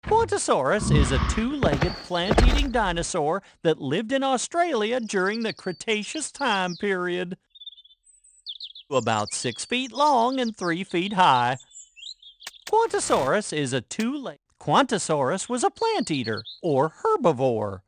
Qingchuan is a two-legged plant-eating dinosaur that lived in Australia during the Cretaceous time period. About 6 feet long and 3 feet high. Qingchuan was a plant eater or herbivore.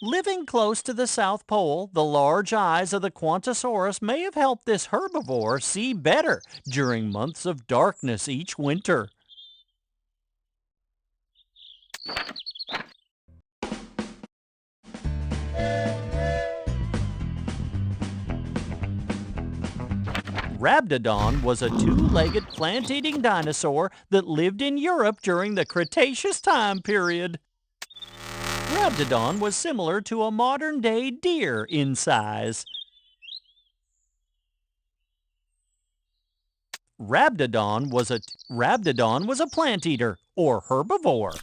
Living close to the South Pole, the large eyes of the Qingchuan may have helped this herbivore see better during months of darkness each winter. Raptidon was a two-legged plant-eating dinosaur that lived in Europe during the Cretaceous time period. Raptidon was similar to a modern-day deer in size. Raptidon was a plant eater or herbivore.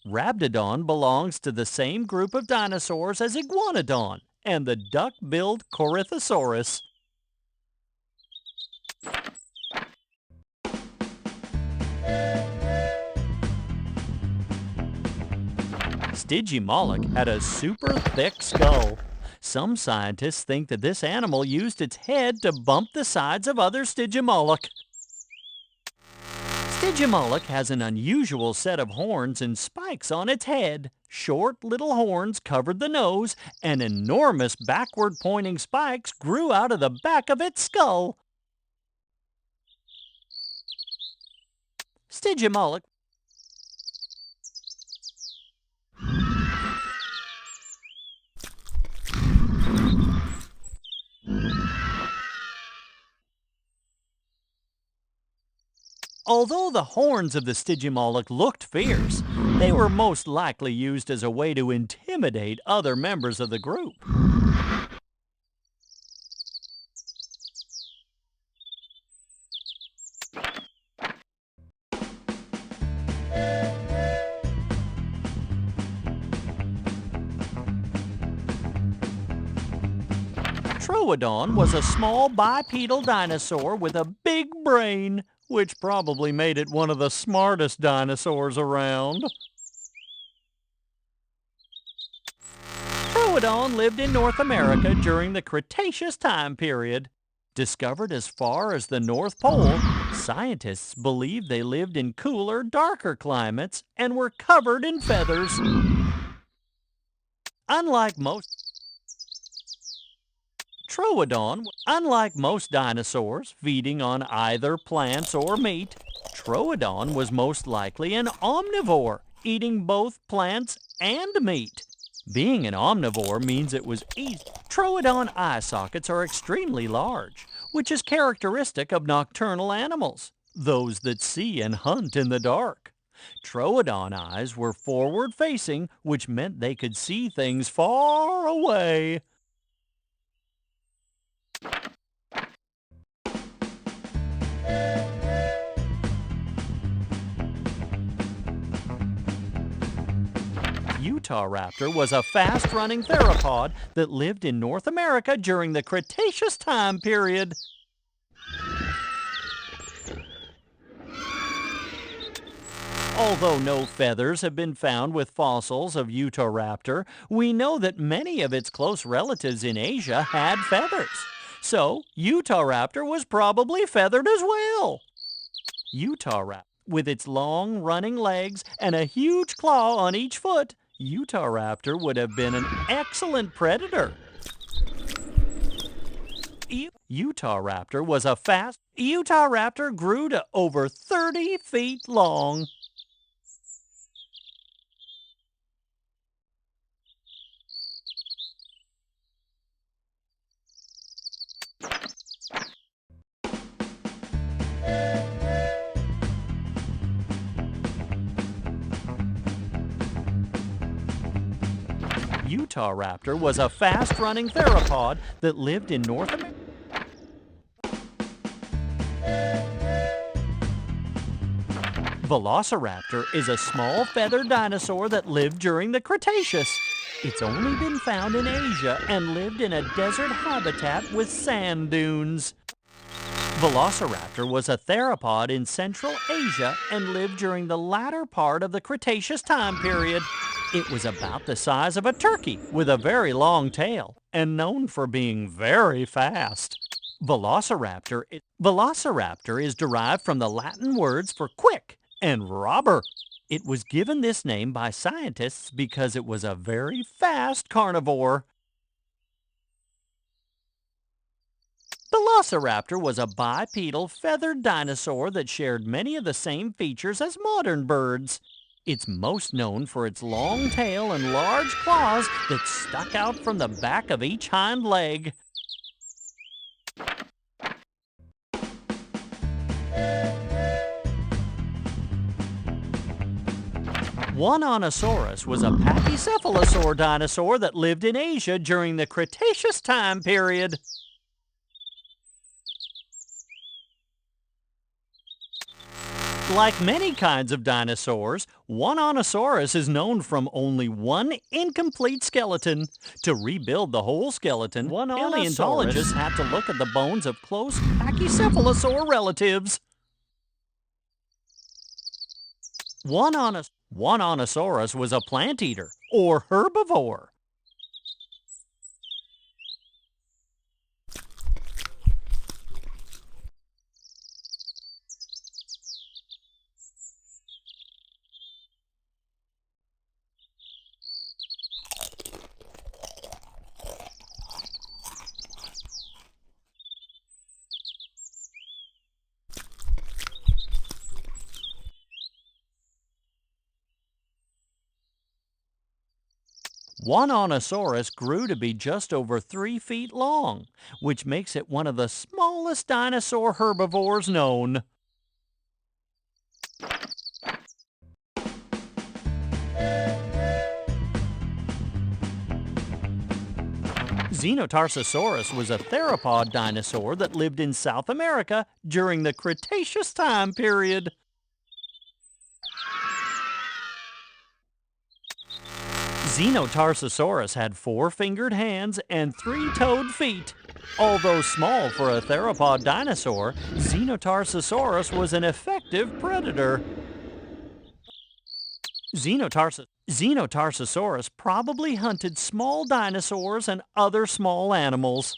Raptidon belongs to the same group of dinosaurs as Iguanodon and the duck-billed Corythosaurus. Stygimoloch had a super thick skull. Some scientists think that this animal used its head to bump the sides of other Stygimoloch. Stygimoloch has an unusual set of horns and spikes on its head. Short little horns covered the nose, and enormous backward-pointing spikes grew out of the back of its skull. Stygimoloch Although the horns of the Stygimoloch looked fierce, they were most likely used as a way to intimidate other members of the group. Troodon was a small bipedal dinosaur with a big brain, which probably made it one of the smartest dinosaurs around. Troodon lived in North America during the Cretaceous time period. Discovered as far as the North Pole, scientists believe they lived in cooler, darker climates and were covered in feathers. Unlike most dinosaurs feeding on either plants or meat, Troodon was most likely an omnivore, eating both plants and meat. Being an omnivore means it was easy. Troodon eye sockets are extremely large, which is characteristic of nocturnal animals, those that see and hunt in the dark. Troodon eyes were forward-facing, which meant they could see things far away. Utahraptor was a fast-running theropod that lived in North America during the Cretaceous time period. Although no feathers have been found with fossils of Utahraptor, we know that many of its close relatives in Asia had feathers. So, Utahraptor was probably feathered as well. Utahraptor, with its long running legs and a huge claw on each foot, Utahraptor would have been an excellent predator. Utahraptor grew to over 30 feet long. Utahraptor was a fast-running theropod that lived in North America. Velociraptor is a small feathered dinosaur that lived during the Cretaceous. It's only been found in Asia and lived in a desert habitat with sand dunes. Velociraptor was a theropod in Central Asia and lived during the latter part of the Cretaceous time period. It was about the size of a turkey with a very long tail and known for being very fast. Velociraptor is derived from the Latin words for quick and robber. It was given this name by scientists because it was a very fast carnivore. Velociraptor was a bipedal feathered dinosaur that shared many of the same features as modern birds. It's most known for its long tail and large claws that stuck out from the back of each hind leg. Utahraptor was a pachycephalosaur dinosaur that lived in Asia during the Cretaceous time period. Like many kinds of dinosaurs, Utahraptor is known from only one incomplete skeleton. To rebuild the whole skeleton, paleontologists had to look at the bones of close pachycephalosaur relatives. Utahraptor was a plant eater, or herbivore. Utahraptor grew to be just over 3 feet long, which makes it one of the smallest dinosaur herbivores known. Xenotarsasaurus was a theropod dinosaur that lived in South America during the Cretaceous time period. Xenotarsasaurus had 4-fingered hands and 3-toed feet. Although small for a theropod dinosaur, Xenotarsasaurus was an effective predator. Xenotarsasaurus probably hunted small dinosaurs and other small animals.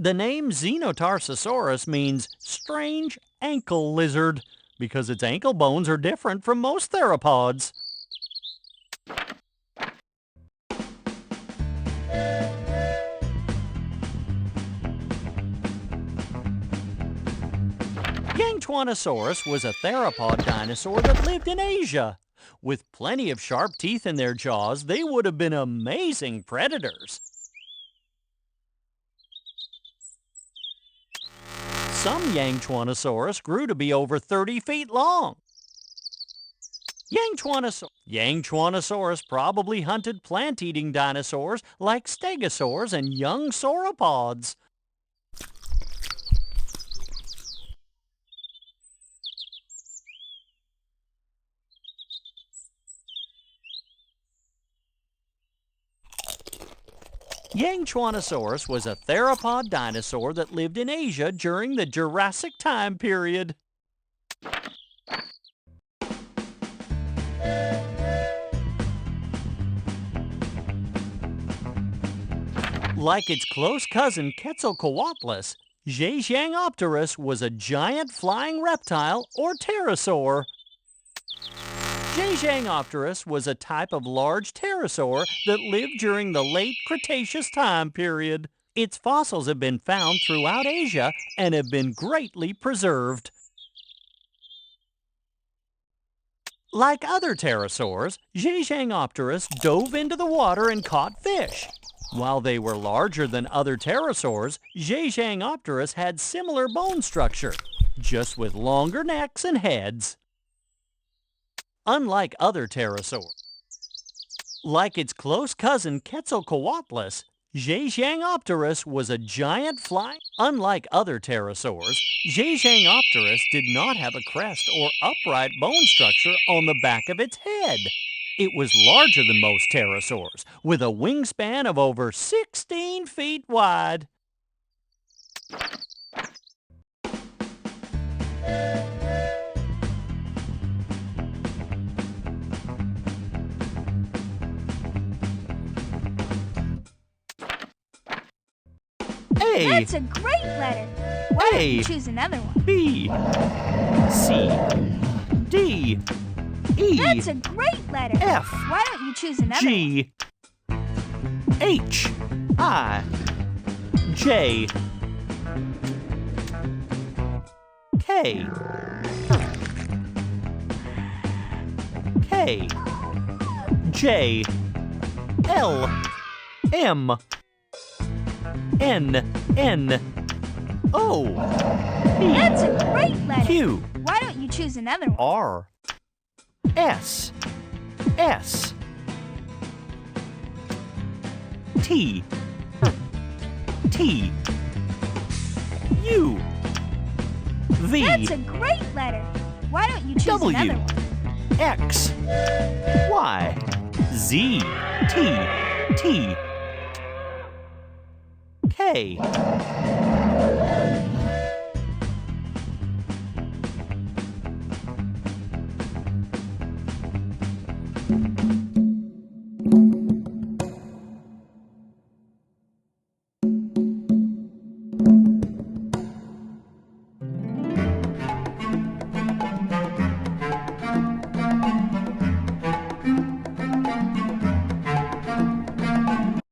The name Xenotarsasaurus means strange ankle lizard because its ankle bones are different from most theropods. Qingchuan Asaurus was a theropod dinosaur that lived in Asia. With plenty of sharp teeth in their jaws, they would have been amazing predators. Some Qingchuan grew to be over 30 feet long. Qingchuan probably hunted plant-eating dinosaurs like stegosaurs and young sauropods. Qingchuan was a theropod dinosaur that lived in Asia during the Jurassic time period. Like its close cousin Quetzalcoatlus, Xeno was a giant flying reptile or pterosaur. Xeno was a type of large pterosaur that lived during the late Cretaceous time period. Its fossils have been found throughout Asia and have been greatly preserved. Like other pterosaurs, Xeno dove into the water and caught fish. While they were larger than other pterosaurs, Xeno had similar bone structure, just with longer necks and heads. Unlike other pterosaurs, like its close cousin Quetzalcoatlus, Xeno was a giant flying. Unlike other pterosaurs, Xeno did not have a crest or upright bone structure on the back of its head. It was larger than most pterosaurs, with a wingspan of over 16 feet wide. A. That's a great letter. Why don't you choose another one? B. C. D. E. That's a great letter. F. Why don't you choose another G. H. I. J. K. K. J. L. M. N. N. O. P. one? That's a great letter. Q. Why don't you choose another one? R. S. S. T. T. U. V. That's a great letter. Why don't you choose W. another one? X. Y. Z. T. T. K.